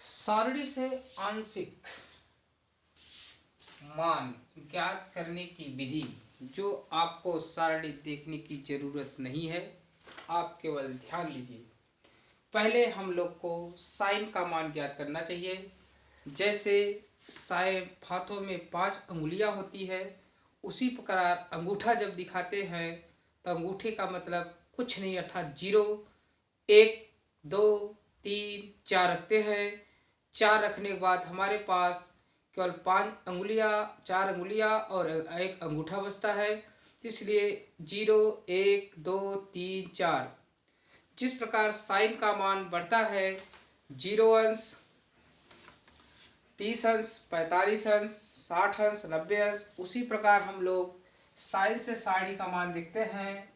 सारणी से आंशिक मान ज्ञात करने की विधि, जो आपको सारणी देखने की जरूरत नहीं है, आप केवल ध्यान दीजिए। पहले हम लोग को साइन का मान ज्ञात करना चाहिए। जैसे साइन हाथों में 5 अंगुलियां होती है, उसी प्रकार अंगूठा जब दिखाते हैं तो अंगूठे का मतलब कुछ नहीं अर्थात 0, 1, 2, 3, 4 रखते हैं। 4 रखने के बाद हमारे पास केवल 4 अंगुलियां और एक अंगूठा बचता है, इसलिए 0, 1, 2, 3, 4। जिस प्रकार साइन का मान बढ़ता है 0 अंश, 30 अंश, 45 अंश, 60 अंश, 90 अंश, उसी प्रकार हम लोग साइन से सारणी का मान देखते हैं।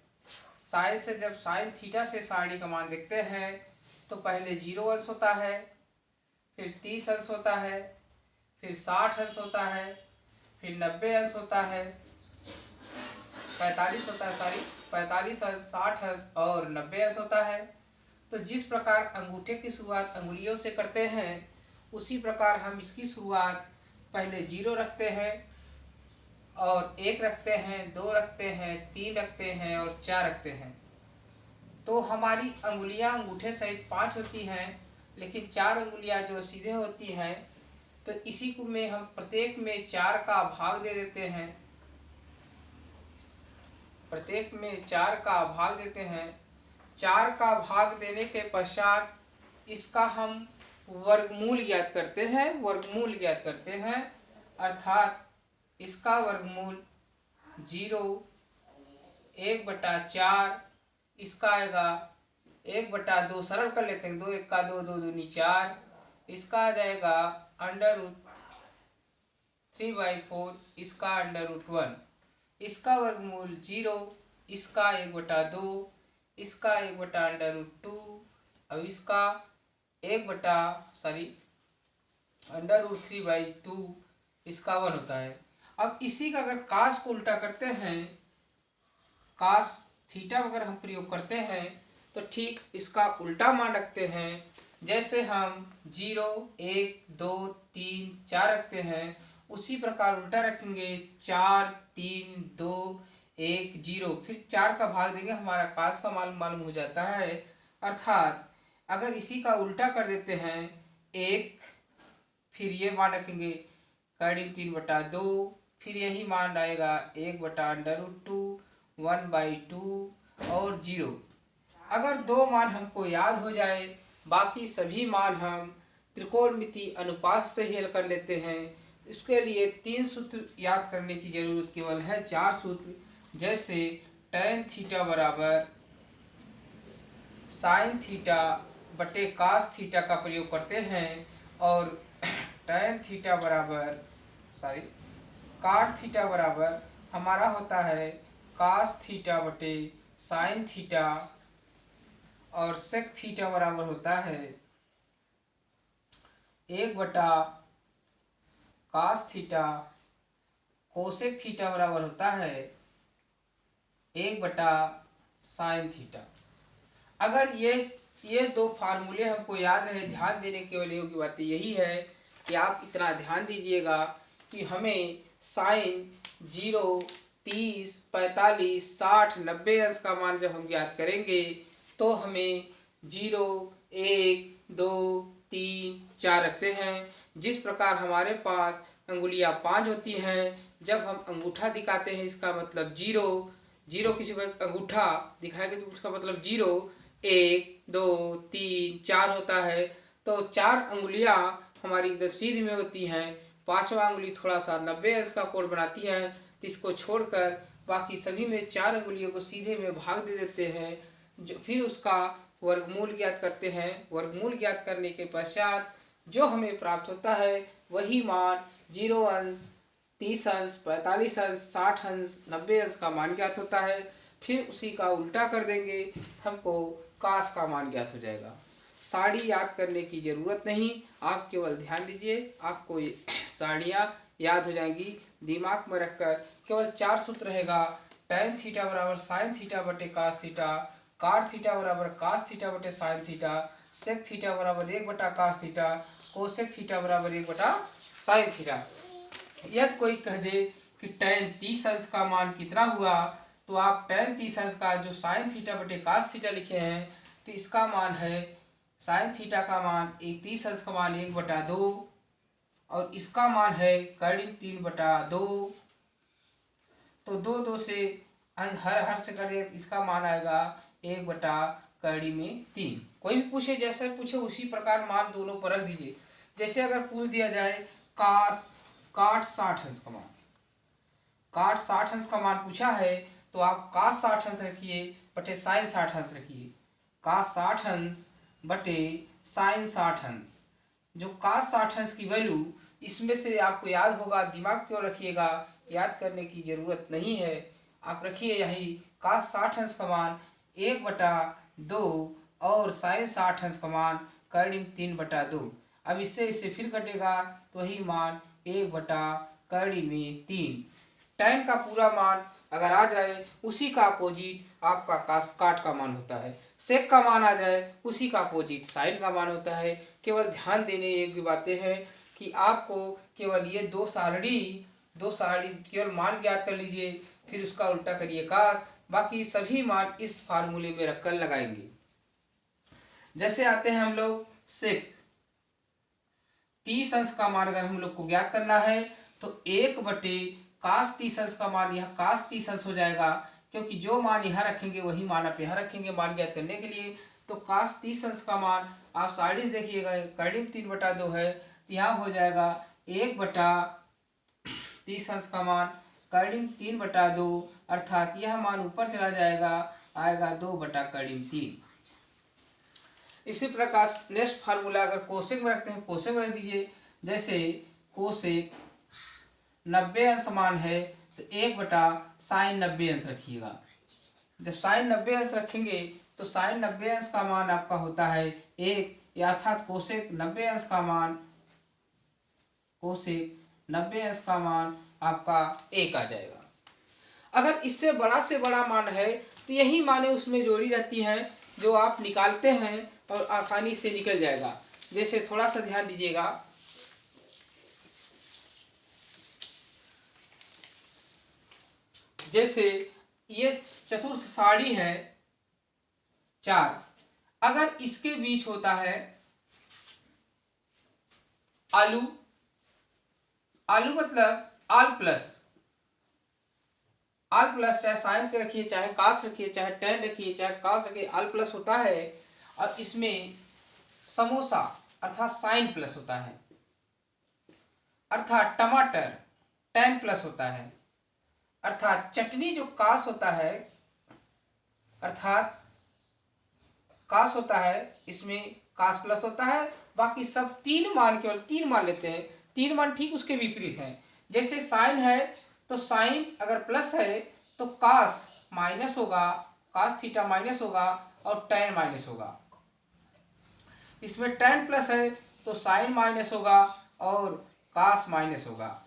साइन से जब साइन थीटा से सारणी का मान देखते हैं तो पहले 0 अंश होता है, फिर 30 अंश होता है, फिर 60 अंश होता है, फिर 90 अंश होता है, 45 होता है, 45 अंश, 60 अंश और 90 अंश होता है। तो जिस प्रकार अंगूठे की शुरुआत अंगुलियों से करते हैं, उसी प्रकार हम इसकी शुरुआत पहले 0 रखते हैं और 1 रखते हैं, 2 रखते हैं, 3 रखते हैं और 4 रखते हैं। तो हमारी अंगुलियां अंगूठे सहित 5 होती हैं, लेकिन 4 अंगुलियां जो सीधे होती हैं, तो इसी को में हम प्रत्येक में 4 का भाग दे देते हैं। प्रत्येक में 4 का भाग देते हैं। 4 का भाग देने के पश्चात इसका हम वर्गमूल ज्ञात करते हैं। अर्थात इसका वर्गमूल 0, 1/4, इसका आएगा 1/2, सरल कर लेते हैं, 2 1 का 2, 2 दूनी 4, इसका आ जाएगा √3/4, इसका √1, इसका वर्गमूल 0, इसका 1/2, इसका 1/√2, अब इसका √3/2, इसका 1 होता है। अब इसी का अगर कास को उल्टा करते हैं, कास थीटा अगर हम प्रयोग करते हैं तो ठीक इसका उल्टा मान रखते हैं। जैसे हम 0, 1, 2, 3, 4 रखते हैं, उसी प्रकार उल्टा रखेंगे 4, 3, 2, 1, 0, फिर 4 का भाग देंगे, हमारा कास का मान मालूम हो जाता है। अर्थात अगर इसी का उल्टा कर देते हैं 1, फिर ये मान रखेंगे करीब 3/2, फिर यही मान आएगा 1/√2, 1/2 और 0। अगर 2 मान हमको याद हो जाए, बाकी सभी मान हम त्रिकोणमिति अनुपात से ही हल कर लेते हैं। इसके लिए 3 सूत्र याद करने की जरूरत केवल है, 4 सूत्र। जैसे tan थीटा बराबर साइन थीटा बटे कास थीटा का प्रयोग करते हैं, और tan थीटा बराबर काट थीटा बराबर हमारा होता है कास थीटा बटे साइन थीटा, और सेक थीटा बराबर होता है 1/कास थीटा, कोसेक थीटा बराबर होता है 1/साइन थीटा। अगर ये 2 फार्मूले हमको याद रहे, ध्यान देने के लिए योग्य बात यही है कि आप इतना ध्यान दीजिएगा कि हमें साइन 0, 30, 45, 60, 90 अंश का मान जब हम ज्ञात करेंगे तो हमें 0, 1, 2, 3, 4 रखते हैं। जिस प्रकार हमारे पास अंगुलियां 5 होती हैं, जब हम अंगूठा दिखाते हैं इसका मतलब 0 किसी को अंगूठा दिखाएंगे तो उसका मतलब 0, 1, 2, 3, 4 होता है। तो 4 अंगुलियां हमारी इधर सीध में होती हैं, 5वां अंगुली थोड़ा सा 90 अंश का कोण बनाती है, तो इसको छोड़कर बाकी सभी में 4 अंगुलियों को सीधे में भाग दे देते हैं। जो फिर उसका वर्गमूल ज्ञात करते हैं। वर्गमूल ज्ञात करने के पश्चात जो हमें प्राप्त होता है वही मान 0 अंश, 30 अंश, 45 अंश, 60 अंश, 90 अंश का मान ज्ञात होता है। फिर उसी का उल्टा कर देंगे, हमको कास का मान ज्ञात हो जाएगा। सारणी याद करने की जरूरत नहीं, आप केवल ध्यान दीजिए, आपको ये सारणियाँ याद हो जाएंगी। दिमाग में रखकर केवल 4 सूत्र रहेगा। tan थीटा बराबर साइन थीटा बटे कास थीटा, काट थीटा बराबर कास थीटा बटे साइन थीटा, सेक थीटा बराबर 1/कास थीटा, कोसेक थीटा बराबर 1/sin थीटा। यदि कोई कह दे कि tan 30 अंश का मान कितना हुआ, तो आप tan 30 अंश का जो sin थीटा बटे cos थीटा लिखे हैं, तो इसका मान है sin थीटा का मान 30 अंश का मान 1/2 और इसका मान है कर्णिम 3/2। तो 2 से हर से करें, इसका मान आएगा 1/3। कोई भी पूछे जैसे पूछे उसी प्रकार मान दोनों पर रख दीजिए। जैसे अगर पूछ दिया जाए काट 60 अंश का मान, काट 60 अंश का मान पूछा है, तो आप cos 60 अंश रखिए बटे sin 60 अंश रखिए। cos 60 अंश बटे sin 60 अंश। जो cos 60 अंश की वैल्यू इसमें से आपको याद होगा, दिमाग क्यों रखिएगा, याद करने की जरूरत नहीं है, आप रखिए यही cos 60 अंश का मान 1/2 और sin 60 अंश का मान कर्णिम 3/2। अब इससे फिर कटेगा तो वही मान 1/3। tan का पूरा मान अगर आ जाए उसी का अपोजिट आपका काट का मान होता है। सेक का मान आ जाए उसी का अपोजिट साइन का मान होता है। केवल ध्यान देने एक बातें हैं कि आपको केवल ये दो सारणी केवल मान ज्ञात कर लीजिए, फिर उसका उल्टा करिए कास, बाकी सभी मान इस फार्मूले में रखकर लगाएंगे। जैसे आते हैं हम लोग सेक 30 अंश का मान अगर हम लोग को ज्ञात करना है, तो 1/cos 30 अंश का मान यह cos 30 अंश हो जाएगा, क्योंकि जो मान यहाँ रखेंगे वही मान आप यहाँ रखेंगे मान ज्ञात करने के लिए। तो cos 30 अंश का मान आप साइड देखिएगा कर्णिम 3/2 है, तो यहाँ हो जाएगा 1/30 अंश का मान कर्णिम 3/2, अर्थात यह मान ऊपर चला जाएगा, आएगा 2/3। इसी प्रकार नेक्स्ट फार्मूला अगर कोसेक में रखते हैं, कोसेक में रख दीजिए। जैसे कोसेक 90 अंश मान है, तो 1/sin 90 अंश रखिएगा। जब sin 90 अंश रखेंगे तो sin 90 अंश का मान आपका होता है 1, अर्थात कोसेक 90 अंश का मान आपका 1 आ जाएगा। अगर इससे बड़ा से बड़ा मान है तो यही माने उसमें जोड़ी रहती हैं जो आप निकालते हैं और आसानी से निकल जाएगा। जैसे थोड़ा सा ध्यान दीजिएगा, जैसे ये चतुर्थ सारणी है 4, अगर इसके बीच होता है आलू मतलब आल प्लस चाहे साइन के रखिए, चाहे कास रखिए, चाहे टेन रखिए, चाहे कास रखिए, आल प्लस होता है। और इसमें समोसा अर्थात साइन प्लस होता है, अर्थात टमाटर टेन प्लस होता है, अर्थात चटनी जो कास होता है, अर्थात कास होता है, इसमें कास प्लस होता है। बाकी सब केवल तीन मान लेते हैं, 3 मान ठीक उसके विपरीत हैं। जैसे साइन है तो साइन अगर प्लस है तो कास माइनस होगा, कास थीटा माइनस होगा और टेन माइनस होगा। इसमें टेन प्लस है तो साइन माइनस होगा और कास माइनस होगा।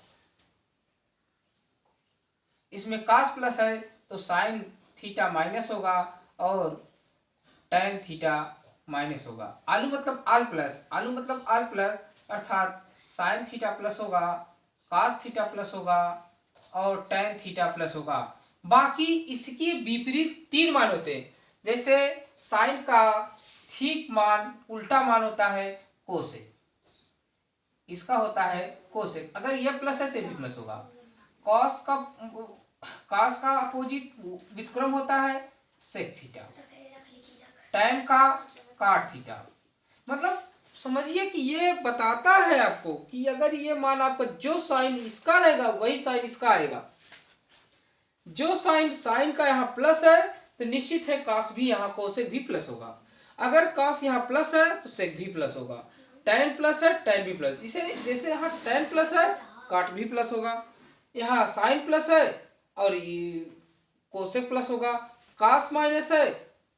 इसमें कास प्लस है तो साइन थीटा माइनस होगा और टेन थीटा माइनस होगा। आलू मतलब आल प्लस, अर्थात साइन थीटा प्लस होगा, कास थीटा प्लस होगा और टेन थीटा प्लस होगा। बाकी इसके विपरीत 3 मान होते हैं। जैसे साइन का ठीक मान उल्टा मान होता है कोसेक, इसका होता है कोसेक। अगर यह प्लस है तो भी प्लस होगा। कास का अपोजिट व्युत्क्रम होता है सेक थीटा, टेन का काट थीटा। मतलब समझिए कि ये बताता है आपको कि अगर ये मान आपका जो साइन इसका रहेगा वही साइन इसका आएगा। जो साइन का यहाँ प्लस है तो निश्चित है कास भी यहाँ कोसेक भी प्लस होगा। अगर कास यहाँ प्लस है तो सेक भी प्लस होगा, टेन प्लस है टेन भी प्लस। जैसे यहाँ टेन प्लस है काट भी प्लस होगा, यहाँ साइन प्लस है और ये कोसेक प्लस होगा, कास माइनस है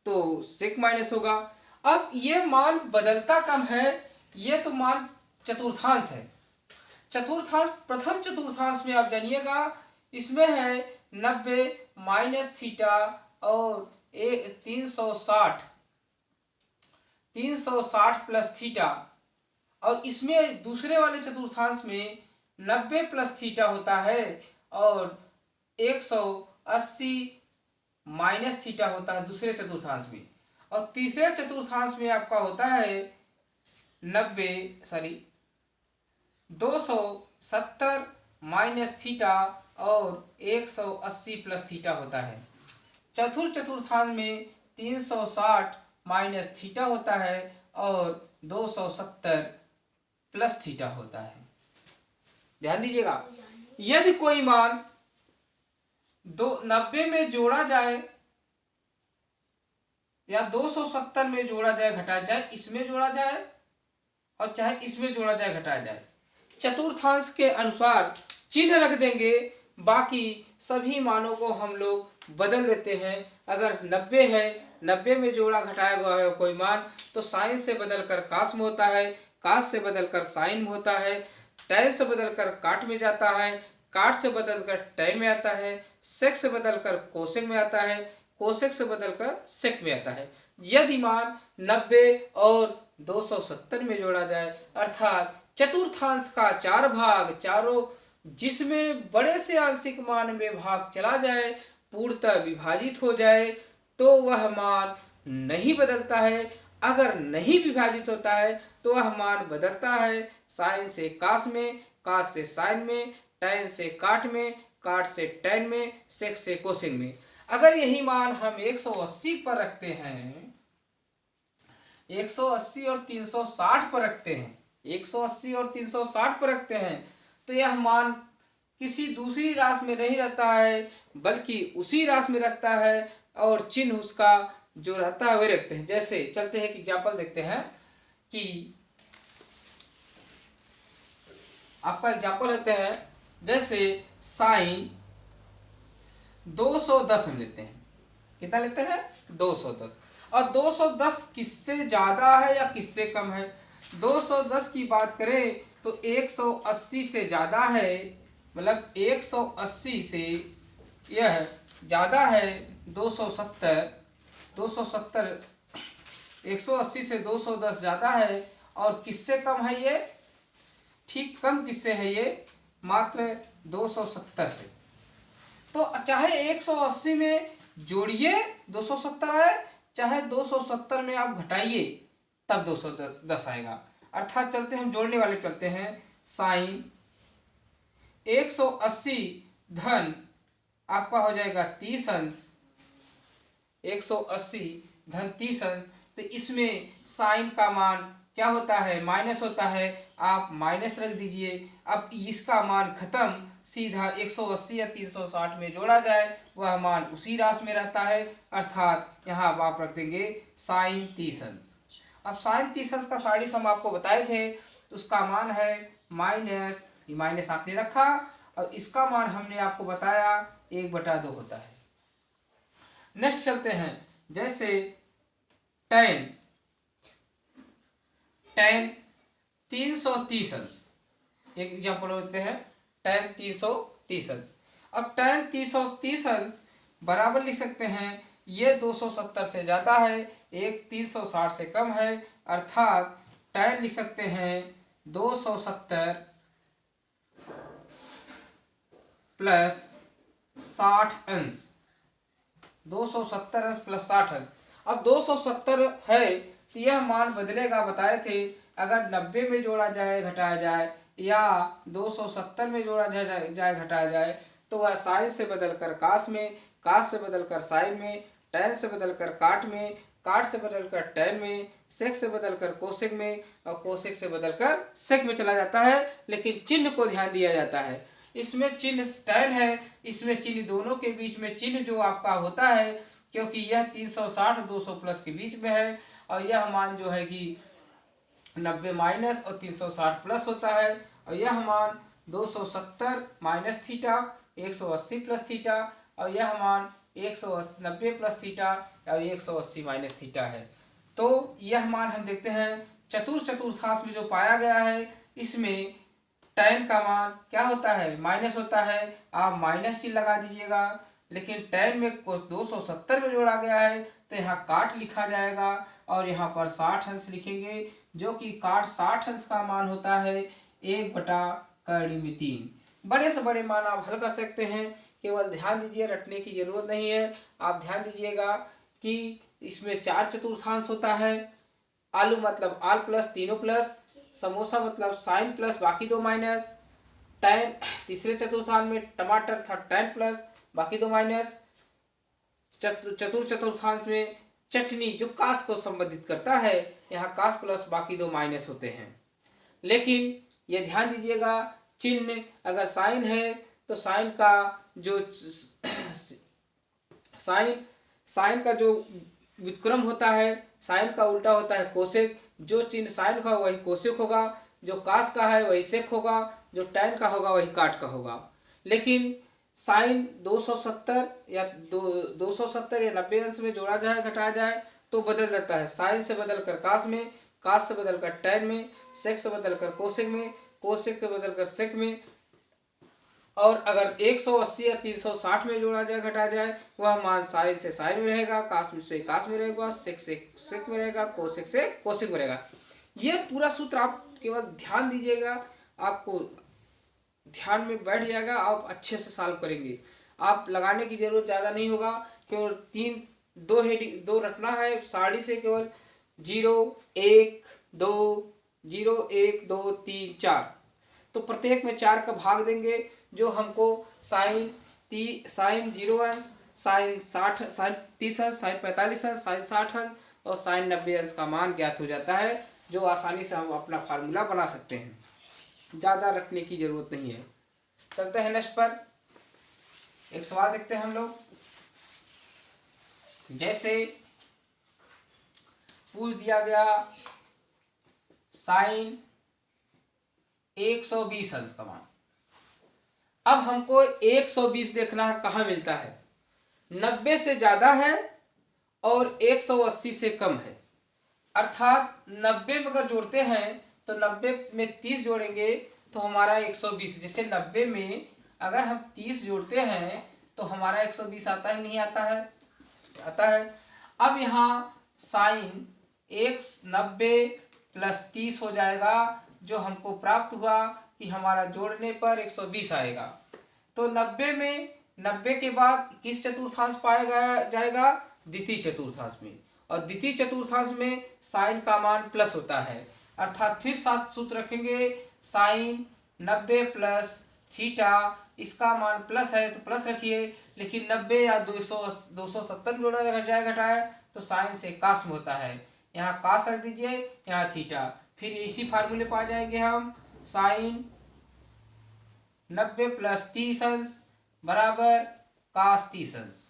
तो सेक माइनस होगा। अब ये मान बदलता कम है, ये तो मान चतुर्थांश है। प्रथम चतुर्थांश में आप जानिएगा इसमें है 90 माइनस थीटा और 360 प्लस थीटा और इसमें दूसरे वाले चतुर्थांश में 90 प्लस थीटा होता है और 180 माइनस थीटा होता है दूसरे चतुर्थांश में। और तीसरे चतुर्थांश में आपका होता है 270 माइनस थीटा और 180 प्लस थीटा होता है। चतुर्थांश में 360 माइनस थीटा होता है और 270 प्लस थीटा होता है। ध्यान दीजिएगा, यदि कोई मान 90 में जोड़ा जाए या 270 में जोड़ा जाए घटाया जाए, इसमें जोड़ा जाए और चाहे इसमें जोड़ा जाए घटाया जाए, चतुर्थांश के अनुसार चिन्ह रख देंगे, बाकी सभी मानों को हम लोग बदल देते हैं। अगर 90 है, 90 में जोड़ा घटाया गया है कोई मान, तो साइन से बदलकर कास में होता है, कास से बदलकर साइन में होता है, टैन से बदलकर काट में जाता है, काट से बदलकर टैन में आता है, सेक से बदलकर कोसेक में आता है, कोसेक से बदलकर सेक में आता है। यदि मान 90 और 270 में जोड़ा जाए, अर्थात चतुर्थांश का 4 भाग चारों जिसमें बड़े से आंशिक मान में भाग चला जाए, पूर्णतः विभाजित हो जाए, तो वह मान नहीं बदलता है। अगर नहीं विभाजित होता है तो वह मान बदलता है, साइन से कास में, कास से साइन में, टैन से काट में, काट से टैन में, सेक से कोसेक में। अगर यही मान हम 180 पर रखते हैं, 180 और 360 पर रखते हैं, 180 और 360 पर रखते हैं, तो यह मान किसी दूसरी राशि में नहीं रहता है, बल्कि उसी राशि में रखता है और चिन्ह उसका जो रहता है वही रखते हैं। जैसे चलते हैं कि एग्जाम्पल देखते हैं कि आपका एग्जाम्पल लेते हैं, जैसे साइन 210 हम लेते हैं। कितना लेते हैं? 210। और 210 किससे ज्यादा है या किससे कम है? 210 की बात करें तो 180 से ज्यादा है, मतलब 180 से यह ज्यादा है 270, 180 से 210 ज्यादा है। और किससे कम है ये? ठीक कम किससे है ये? मात्र 270 से। तो चाहे 180 में जोड़िए 270 है, चाहे 270 में आप घटाइए तब 210 आएगा। अर्थात चलते हम जोड़ने वाले चलते हैं, साइन 180 धन आपका हो जाएगा 30 अंश, 180 धन 30 अंश। तो इसमें साइन का मान क्या होता है? माइनस होता है, आप माइनस रख दीजिए। अब इसका मान खत्म, सीधा 180 या 360 में जोड़ा जाए वह मान उसी राशि में रहता है, अर्थात यहाँ आप रख देंगे साइन 30 अंश। अब साइन 30 अंश का साइड हम आपको बताए थे, उसका मान है माइनस, माइनस आपने रखा, और इसका मान हमने आपको बताया 1/2 होता है। नेक्स्ट चलते हैं, जैसे tan 330 अंश, एक एग्जाम्पल होते हैं tan 330 अंश। अब tan 330 अंश बराबर लिख सकते हैं, ये 270 से ज्यादा है, एक 360 से कम है, अर्थात tan लिख सकते हैं 270 प्लस 60 अंश, 270 अंश प्लस 60 अंश। अब 270 है तो यह मान बदलेगा, बताए थे, अगर 90 में जोड़ा जाए घटाया जाए या 270 में जोड़ा जाए घटाया जाए, तो वह साइन से बदलकर कास में, कास से बदलकर साइन में, टैन से बदलकर काट में, काट से बदलकर टैन में, सेक से बदलकर कोसेक में, और कोसेक से बदलकर सेक में चला जाता है। लेकिन चिन्ह को ध्यान दिया जाता है, इसमें चिन्ह टैन है, इसमें चिन्ह दोनों के बीच में चिन्ह जो आपका होता है, क्योंकि यह 360 200 प्लस के बीच में है, और यह मान जो है कि 90 माइनस और 360 प्लस होता है, और यह मान 270 माइनस थीटा 180 प्लस थीटा, और यह मान 190 प्लस थीटा और 180 माइनस थीटा है। तो यह मान हम देखते हैं चतुर्थांश में जो पाया गया है, इसमें tan का मान क्या होता है? माइनस होता है, आप माइनस चिन्ह लगा दीजिएगा। लेकिन tan में 270 में जोड़ा गया है तो यहाँ काट लिखा जाएगा, और यहाँ पर 60 अंश लिखेंगे, जो कि cot 60 अंश का मान होता है 1/3। बड़े से बड़े मान आप हल कर सकते हैं, केवल ध्यान दीजिए, रटने की जरूरत नहीं है। आप ध्यान दीजिएगा कि इसमें 4 चतुर्थांश होता है। आलू मतलब आल प्लस तीनों प्लस, समोसा मतलब साइन प्लस बाकी दो माइनस, टैन तीसरे चतुर्थांश में टमाटर था टैन प्लस बाकी दो माइनस, चतुर्थांश में चटनी जो कास को संबंधित करता है, यहाँ कास प्लस बाकी दो माइनस होते हैं। लेकिन ये ध्यान दीजिएगा, चिन्ह अगर साइन है तो साइन का जो साइन का जो व्युत्क्रम होता है, साइन का उल्टा होता है कोसेक। जो चिन्ह साइन का वही कोसेक होगा, जो कास का है वही सेक होगा, जो टैन का होगा वही काट का होगा। लेकिन साइन 270 या 270 या 90 अंश में जोड़ा जाए घटाया जाए तो बदल जाता है। साइन से बदल कर कास में, कास से बदल कर टैन में, सेक से बदल कर कोसेक में, कोसेक से बदल कर सेक में। और अगर 180 या 360 में जोड़ा जाए घटाया जाए, वह मान साइन से साइन में रहेगा, कास से कास में रहेगा, सेक से सेक में रहेगा, कोसेक से कोसेक में रहेगा। ये पूरा सूत्र आप केवल ध्यान दीजिएगा, आपको ध्यान में बैठ जाएगा, आप अच्छे से सॉल्व करेंगे। आप लगाने की जरूरत ज़्यादा नहीं होगा, केवल दो रटना है साड़ी से, केवल 0 1 2 0 1 2 3 4। तो प्रत्येक में 4 का भाग देंगे, जो हमको साइन 0 अंश, साइन 30 अंश, साइन 45 अंश, साइन 60 अंश और साइन 90 अंश का मान ज्ञात हो जाता है, जो आसानी से हम अपना फार्मूला बना सकते हैं। ज़्यादा रखने की जरूरत नहीं है। चलते हैं नेक्स्ट पर। एक सवाल देखते हैं हम लोग। जैसे पूछ दिया गया साइन 120 अंश का मान। अब हमको 120 देखना है कहाँ मिलता है। 90 से ज़्यादा है और 180 से कम है, अर्थात 90 में अगर जोड़ते हैं तो 90 में 30 जोड़ेंगे तो हमारा 120। जैसे 90 में अगर हम 30 जोड़ते हैं तो हमारा 120 आता ही नहीं आता है, आता है। अब यहाँ साइन 90 प्लस 30 हो जाएगा, जो हमको प्राप्त हुआ कि हमारा जोड़ने पर 120 आएगा। तो 90 में 90 के बाद किस चतुर्थांश पाया जाएगा? द्वितीय चतुर्थांश में। और द्वितीय चतुर्थांश में साइन का मान प्लस होता है, अर्थात फिर साथ सूत्र रखेंगे, साइन 90 प्लस थीटा, इसका मान प्लस है तो प्लस रखिए, लेकिन 90 या 270 जोड़ा जाए घटाए तो साइन से कास में होता है, यहाँ कास रख दीजिए, यहाँ थीटा। फिर इसी फार्मूले पर आ जाएंगे हम, साइन 90 प्लस 30 अंश बराबर कास 30 अंश।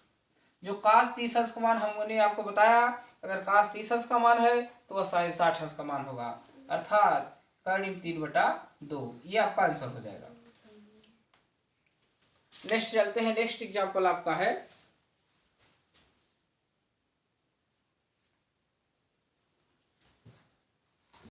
जो कास 30 अंश का मान हमने आपको बताया, अगर कास 30 अंश का मान है तो वह साइन 60 अंश का मान होगा, अर्थात कर्णिम 3/2। ये आपका आंसर हो जाएगा। नेक्स्ट चलते हैं। नेक्स्ट एग्जाम्पल आपका है